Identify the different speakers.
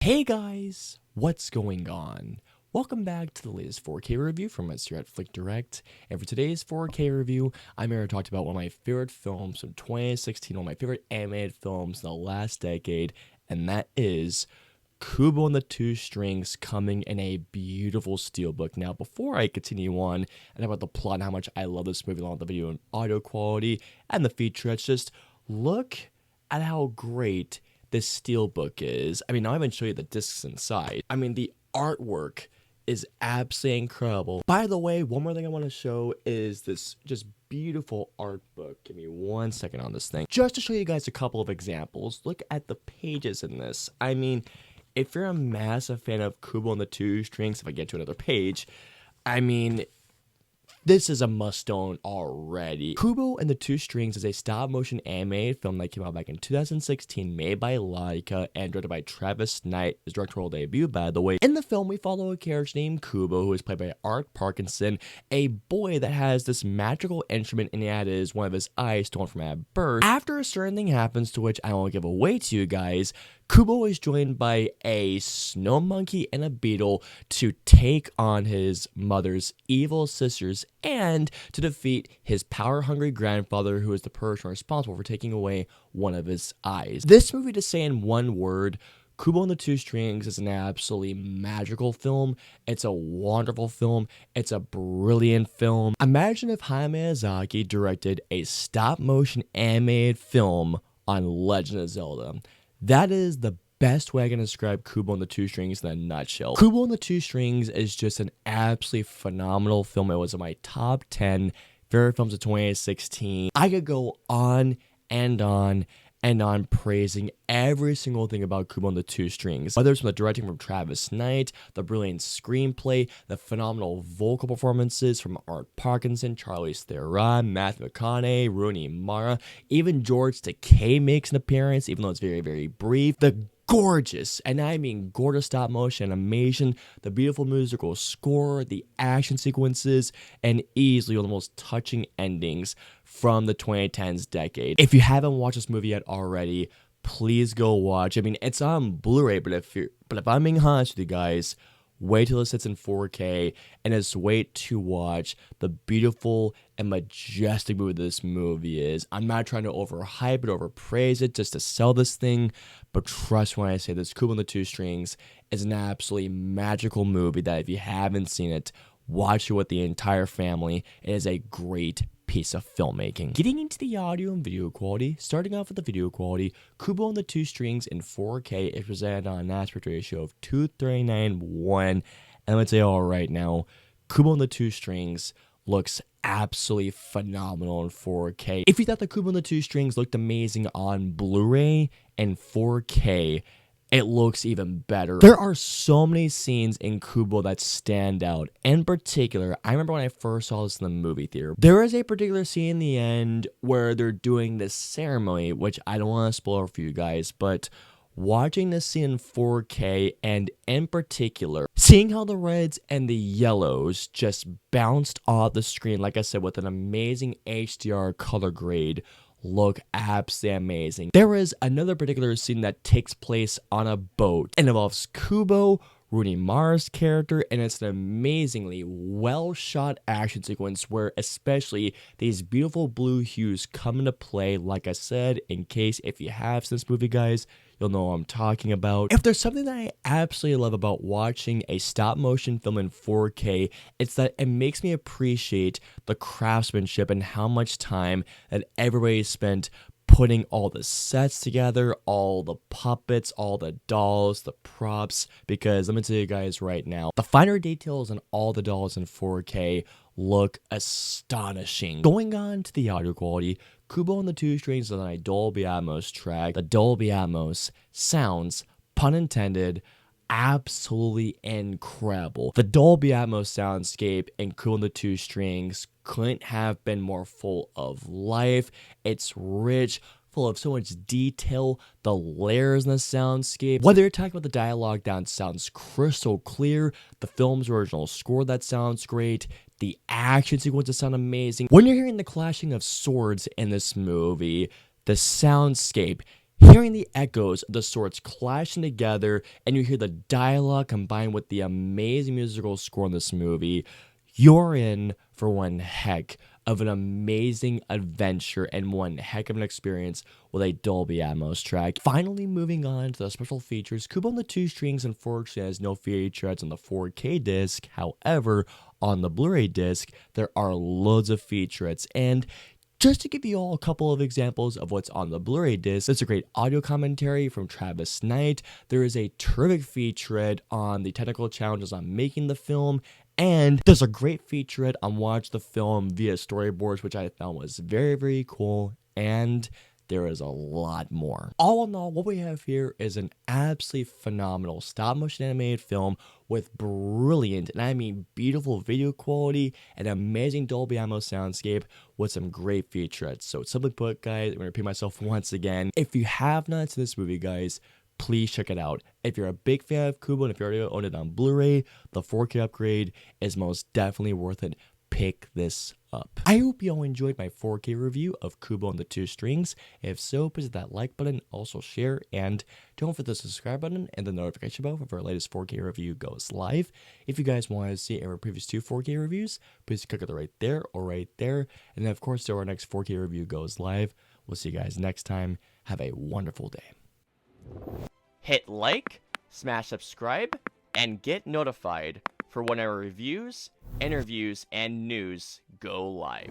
Speaker 1: Hey guys, what's going on? Welcome back to the latest 4K review from us here at Flick Direct. And for today's 4K review, I'm here to talk about one of my favorite films from 2016, one of my favorite animated films in the last decade, and that is Kubo and the Two Strings, coming in a beautiful steelbook. Now, before I continue on and about the plot and how much I love this movie along with the video and audio quality and the featurettes, just look at how great this steelbook is. I mean, I'll even show you the discs inside. I mean, the artwork is absolutely incredible. By the way, one more thing I want to show is this just beautiful art book. Give me 1 second on this thing. Just to show you guys a couple of examples, look at the pages in this. I mean, if you're a massive fan of Kubo and the Two Strings, if I get to another page, I mean, this is a must-own already. Kubo and the Two Strings is a stop-motion animated film that came out back in 2016, made by Laika and directed by Travis Knight, his directorial debut, by the way. In the film, we follow a character named Kubo, who is played by Art Parkinson, a boy that has this magical instrument, and that is one of his eyes stolen from at birth. After a certain thing happens, to which I won't give away to you guys, Kubo is joined by a snow monkey and a beetle to take on his mother's evil sisters and to defeat his power-hungry grandfather, who is the person responsible for taking away one of his eyes. This movie, to say in one word, Kubo and the Two Strings is an absolutely magical film. It's a wonderful film. It's a brilliant film. Imagine if Hayao Miyazaki directed a stop-motion animated film on Legend of Zelda. That is the best way I can describe Kubo and the Two Strings in a nutshell. Kubo and the Two Strings is just an absolutely phenomenal film. It was in my top 10 favorite films of 2016. I could go on and on and on praising every single thing about Kubo and the Two Strings. Whether it's from the directing from Travis Knight, the brilliant screenplay, the phenomenal vocal performances from Art Parkinson, Charlize Theron, Matthew McConaughey, Rooney Mara, even George Takei makes an appearance, even though it's very, very brief. The gorgeous, and I mean gorgeous stop motion animation, the beautiful musical score, the action sequences, and easily one of the most touching endings from the 2010s decade. If you haven't watched this movie yet already, please go watch. I mean, it's on Blu-ray, but if I'm being honest with you guys, wait till it sits in 4K and just wait to watch the beautiful and majestic movie this movie is. I'm not trying to overhype it, overpraise it, just to sell this thing, but trust when I say this, Kubo and the Two Strings is an absolutely magical movie that if you haven't seen it, watch it with the entire family. It is a great piece of filmmaking. Getting into the audio and video quality, starting off with the video quality, Kubo and the Two Strings in 4K is presented on an aspect ratio of 2:39:1, and I'm gonna tell you all right now, Kubo and the Two Strings looks absolutely phenomenal in 4K. If you thought the Kubo and the Two Strings looked amazing on Blu-ray and 4K, it looks even better. There are so many scenes in Kubo that stand out. In particular, I remember when I first saw this in the movie theater, there is a particular scene in the end where they're doing this ceremony, which I don't want to spoil for you guys, but watching this scene in 4K, and in particular, seeing how the reds and the yellows just bounced off the screen, like I said, with an amazing HDR color grade, look absolutely amazing. There is another particular scene that takes place on a boat and involves Kubo, Rooney Mara's character, and it's an amazingly well shot action sequence where especially these beautiful blue hues come into play. Like I said, in case if you have seen this movie, guys, you'll know what I'm talking about. If there's something that I absolutely love about watching a stop motion film in 4K, it's that it makes me appreciate the craftsmanship and how much time that everybody spent putting all the sets together, all the puppets, all the dolls, the props, because let me tell you guys right now, the finer details on all the dolls in 4K look astonishing. Going on to the audio quality, Kubo and the Two Strings is on a Dolby Atmos track. The Dolby Atmos sounds, pun intended, absolutely incredible. The Dolby Atmos soundscape in Kubo and the Two Strings couldn't have been more full of life. It's rich, full of so much detail, the layers in the soundscape. Whether you're talking about the dialogue, that sounds crystal clear, the film's original score that sounds great, the action sequences sound amazing. When you're hearing the clashing of swords in this movie, the soundscape Hearing the echoes of the swords clashing together, and you hear the dialogue combined with the amazing musical score in this movie, you're in for one heck of an amazing adventure and one heck of an experience with a Dolby Atmos track. Finally, moving on to the special features, Kubo and the Two Strings unfortunately has no featurettes on the 4K disc. However, on the Blu-ray disc, there are loads of featurettes, and just to give you all a couple of examples of what's on the Blu-ray disc, there's a great audio commentary from Travis Knight. There is a terrific featurette on the technical challenges on making the film, and there's a great featurette on watch the film via storyboards, which I found was very, very cool, and there is a lot more. All in all, what we have here is an absolutely phenomenal stop-motion animated film with brilliant, and I mean beautiful video quality and amazing Dolby Atmos soundscape with some great featurettes. So simply put, guys, I'm going to repeat myself once again. If you have not seen this movie, guys, please check it out. If you're a big fan of Kubo and if you already own it on Blu-ray, the 4K upgrade is most definitely worth it. Pick this up. I hope you all enjoyed my 4K review of Kubo and the Two Strings. If so, please hit that like button, also share, and don't forget the subscribe button and the notification bell if our latest 4K review goes live. If you guys want to see our previous 2 4K reviews, please click it right there or right there. And then, of course, till our next 4K review goes live, we'll see you guys next time. Have a wonderful day. Hit like, smash subscribe, and get notified for when our reviews, interviews, and news go live.